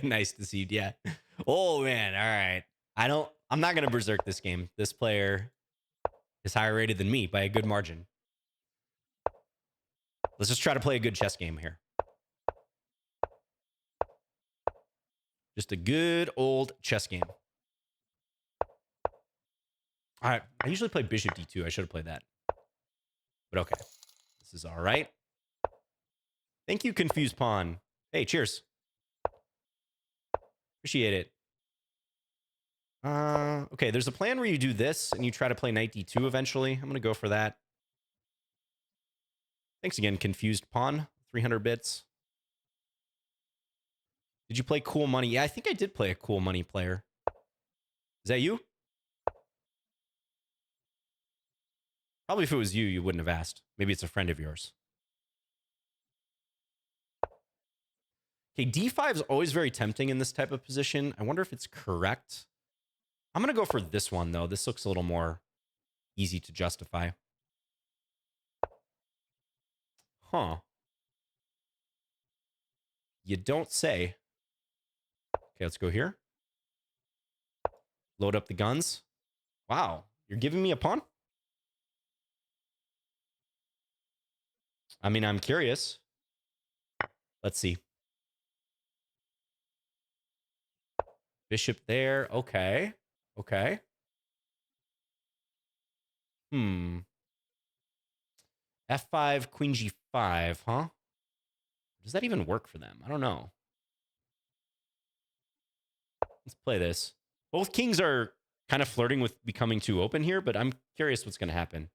Nice to see you. Yeah. Oh man. All right. I'm not gonna berserk this game. This player is higher rated than me by a good margin. Let's just try to play a good chess game here. Just a good old chess game. All right. I usually play bishop d2. I should have played that. But okay. This is all right. Thank you, Confused Pawn. Hey, cheers. Appreciate it. Okay, there's a plan where you do this and you try to play knight d2 eventually. I'm going to go for that. Thanks again, Confused Pawn. 300 bits. Did you play Cool Money? Yeah, I think I did play a Cool Money player. Is that you? Probably if it was you, you wouldn't have asked. Maybe it's a friend of yours. Okay, d5 is always very tempting in this type of position. I wonder if it's correct. I'm going to go for this one, though. This looks a little more easy to justify. Huh. You don't say. Okay, let's go here. Load up the guns. Wow, you're giving me a pawn? I mean, I'm curious. Let's see. Bishop there. Okay. Okay. F5, Queen G5, huh? Does that even work for them? I don't know. Let's play this. Both kings are kind of flirting with becoming too open here, but I'm curious what's going to happen.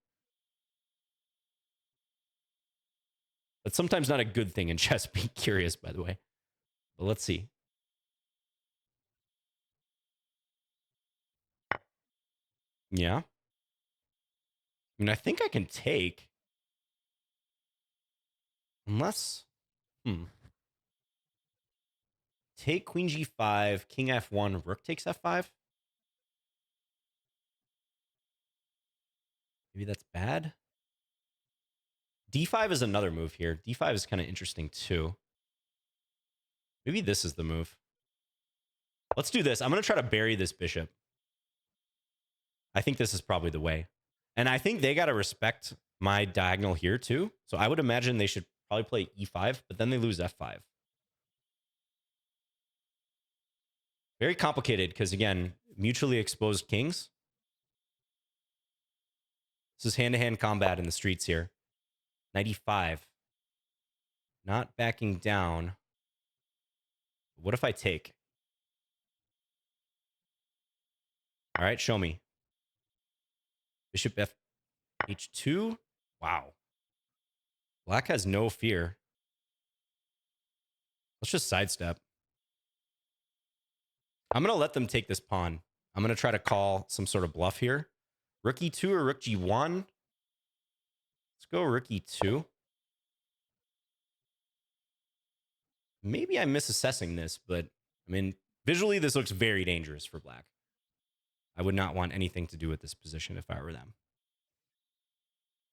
That's sometimes not a good thing in chess, being curious, by the way. But let's see. Yeah. I mean, I think I can take. Unless. Take Queen G5, King F1, Rook takes F5. Maybe that's bad. D5 is another move here. D5 is kind of interesting too. Maybe this is the move. Let's do this. I'm going to try to bury this bishop. I think this is probably the way. And I think they got to respect my diagonal here too. So I would imagine they should probably play E5, but then they lose F5. Very complicated because, again, mutually exposed kings. This is hand-to-hand combat in the streets here. 95. Not backing down. What if I take? All right, show me. Bishop F H2. Wow. Black has no fear. Let's just sidestep. I'm going to let them take this pawn. I'm going to try to call some sort of bluff here. Rook E2 or Rook G1? Let's go Rook E2. Maybe I'm misassessing this, but I mean, visually, this looks very dangerous for black. I would not want anything to do with this position if I were them.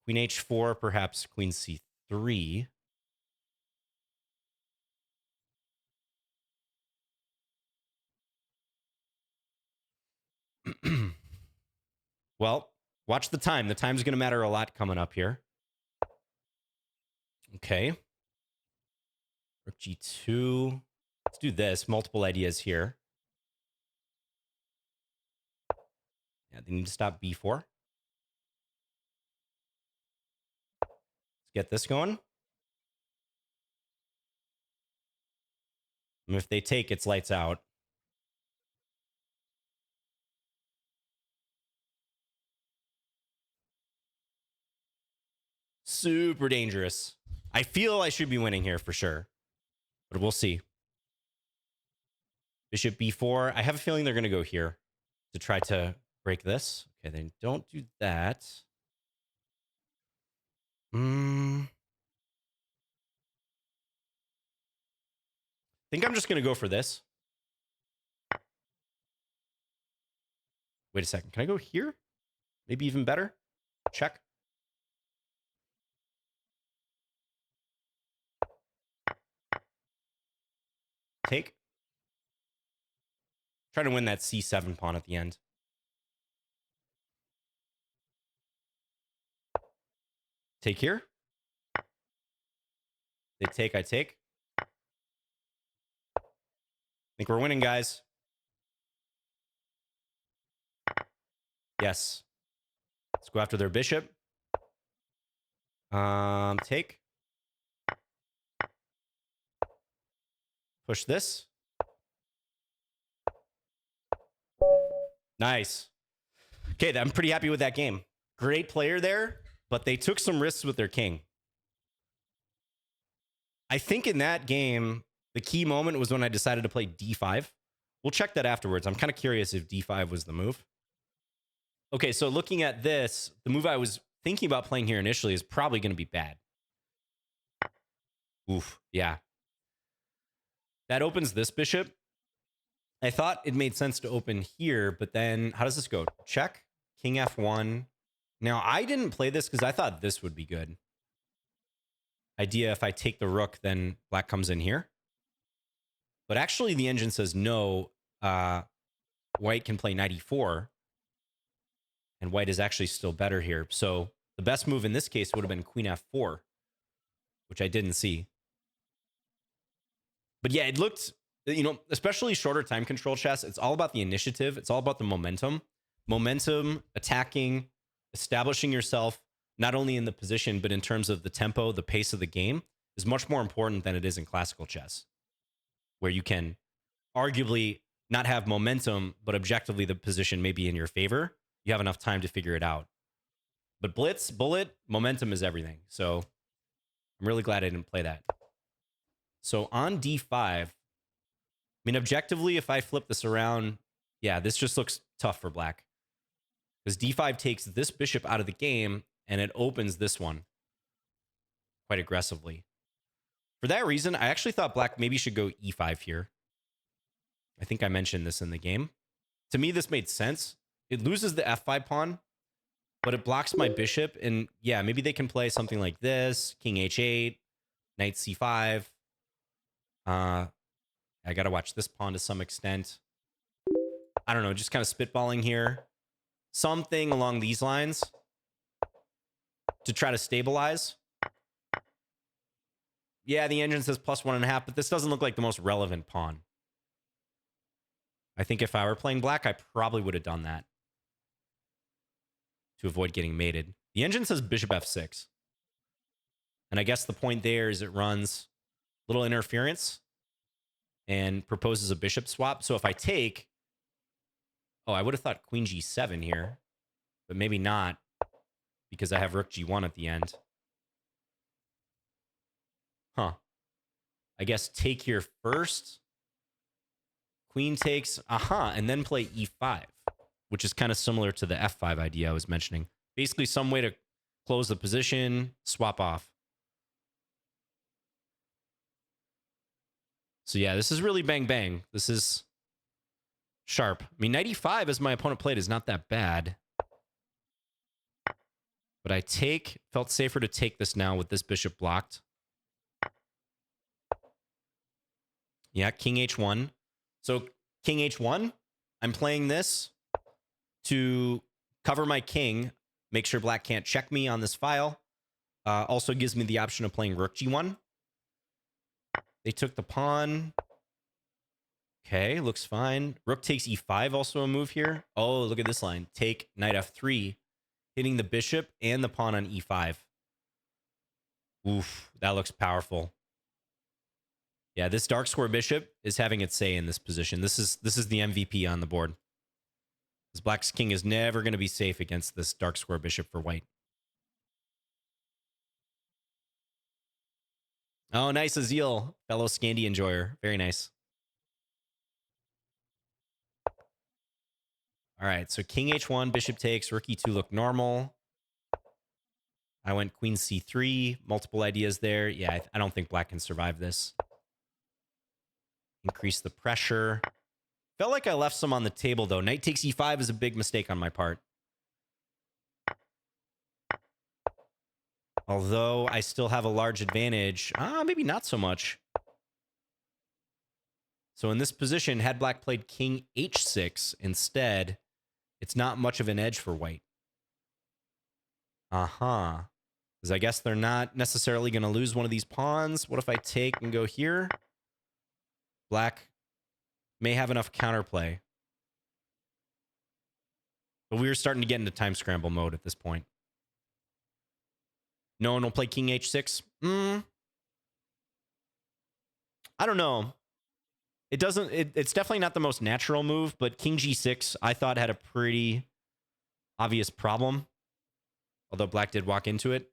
Queen H4, perhaps Queen C3. Well, watch the time. The time's going to matter a lot coming up here. Okay. Rook G2. Let's do this. Multiple ideas here. Yeah, they need to stop B4. Let's get this going. And if they take, it's lights out. Super dangerous. I feel I should be winning here for sure, but we'll see. Bishop B4. I have a feeling they're going to go here to try to break this. Okay, then don't do that. I think I'm just going to go for this. Wait a second. Can I go here? Maybe even better. Check. take. Try to win that c7 pawn at the end. Take here. They take, I take. I think we're winning, guys. Yes. Let's go after their bishop. Take. Push this. Nice. Okay, I'm pretty happy with that game. Great player there, but they took some risks with their king. I think in that game, the key moment was when I decided to play d5. We'll check that afterwards. I'm kind of curious if d5 was the move. Okay, so looking at this, the move I was thinking about playing here initially is probably going to be bad. Oof, yeah. That opens this bishop. I thought it made sense to open here, but then how does this go? Check, king f1. Now, I didn't play this because I thought this would be good. Idea, if I take the rook, then black comes in here. But actually, the engine says no, white can play knight e4. And white is actually still better here. So the best move in this case would have been queen f4, which I didn't see. But yeah, it looked, you know, especially shorter time control chess, it's all about the initiative. It's all about the momentum. Momentum, attacking, establishing yourself, not only in the position, but in terms of the tempo, the pace of the game, is much more important than it is in classical chess, where you can arguably not have momentum, but objectively the position may be in your favor. You have enough time to figure it out. But blitz, bullet, momentum is everything. So I'm really glad I didn't play that. So on d5, I mean, objectively, if I flip this around, yeah, this just looks tough for black. Because d5 takes this bishop out of the game, and it opens this one quite aggressively. For that reason, I actually thought black maybe should go e5 here. I think I mentioned this in the game. To me, this made sense. It loses the f5 pawn, but it blocks my bishop. And yeah, maybe they can play something like this, king h8, knight c5. I got to watch this pawn to some extent. I don't know, just kind of spitballing here. Something along these lines to try to stabilize. Yeah, the engine says +1.5, but this doesn't look like the most relevant pawn. I think if I were playing black, I probably would have done that to avoid getting mated. The engine says bishop f6. And I guess the point there is it runs little interference and proposes a bishop swap. So if I take, oh, I would have thought queen g7 here, but maybe not because I have rook g1 at the end. Huh. I guess take here first. Queen takes, and then play e5, which is kind of similar to the f5 idea I was mentioning. Basically, some way to close the position, swap off. So yeah, this is really bang bang. This is sharp. I mean, knight e5, as my opponent played, is not that bad. But I felt safer to take this now with this bishop blocked. Yeah, king h1. So king h1, I'm playing this to cover my king, make sure black can't check me on this file. Also gives me the option of playing rook g1. They took the pawn. Okay, looks fine. Rook takes e5, also a move here. Oh, look at this line. Take knight f3, hitting the bishop and the pawn on e5. Oof, that looks powerful. Yeah, this dark square bishop is having its say in this position. This is the MVP on the board. This black's king is never going to be safe against this dark square bishop for white. Oh, nice, Azil, fellow Scandi enjoyer. Very nice. All right, so king h1, bishop takes, rook e2 look normal. I went queen c3, multiple ideas there. Yeah, I don't think black can survive this. Increase the pressure. Felt like I left some on the table, though. Knight takes e5 is a big mistake on my part. Although I still have a large advantage. Maybe not so much. So in this position, had black played king h6 instead, it's not much of an edge for white. Uh-huh. Because I guess they're not necessarily going to lose one of these pawns. What if I take and go here? Black may have enough counterplay. But we were starting to get into time scramble mode at this point. No one will play king h6? I don't know. It's definitely not the most natural move, but king g6 I thought had a pretty obvious problem. Although black did walk into it.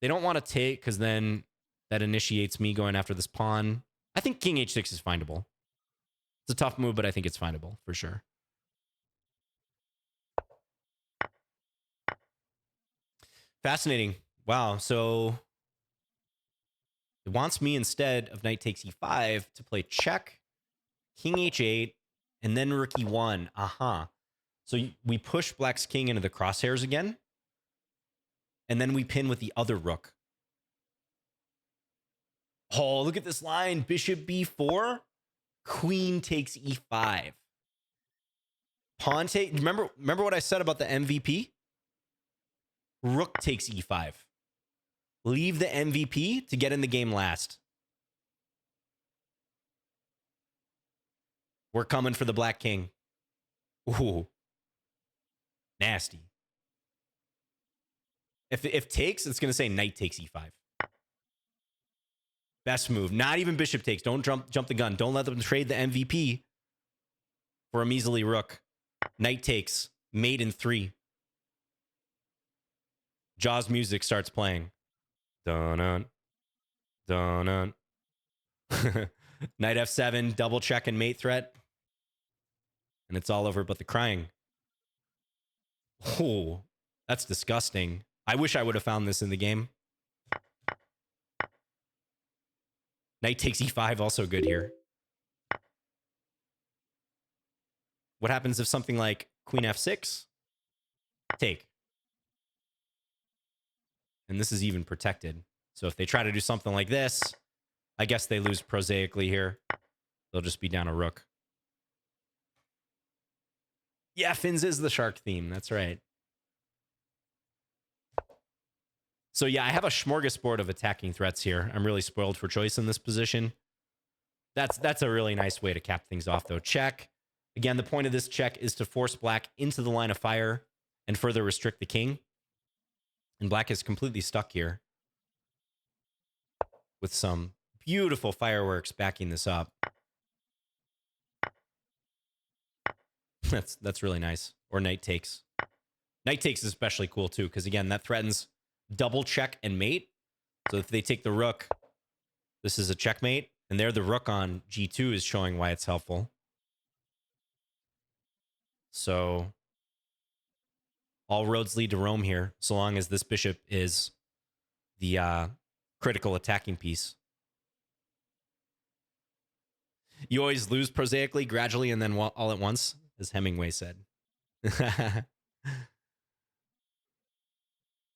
They don't want to take because then that initiates me going after this pawn. I think king h6 is findable. It's a tough move, but I think it's findable for sure. Fascinating. Wow. So it wants me, instead of knight takes e5, to play check, king h8, and then rook e1. Aha. So we push black's king into the crosshairs again. And then we pin with the other rook. Oh, look at this line. Bishop b4, queen takes e5. Pawn take. Remember what I said about the MVP? Rook takes e5. Leave the MVP to get in the game last. We're coming for the black king. Ooh. Nasty. If takes, it's going to say knight takes e5. Best move. Not even bishop takes. Don't jump the gun. Don't let them trade the MVP for a measly rook. Knight takes. Mate in 3. Jaws music starts playing. Dun-dun. Dun-dun. Knight f7, double check and mate threat. And it's all over but the crying. Oh, that's disgusting. I wish I would have found this in the game. Knight takes e5, also good here. What happens if something like queen f6? Take. And this is even protected. So if they try to do something like this, I guess they lose prosaically here. They'll just be down a rook. Yeah, Finns is the shark theme. That's right. So yeah, I have a smorgasbord of attacking threats here. I'm really spoiled for choice in this position. That's a really nice way to cap things off, though. Check. Again, the point of this check is to force black into the line of fire and further restrict the king. And black is completely stuck here with some beautiful fireworks backing this up. That's really nice. Or knight takes. Knight takes is especially cool, too, because, again, that threatens double check and mate. So if they take the rook, this is a checkmate. And there the rook on g2 is showing why it's helpful. So all roads lead to Rome here, so long as this bishop is the critical attacking piece. You always lose prosaically, gradually, and then all at once, as Hemingway said.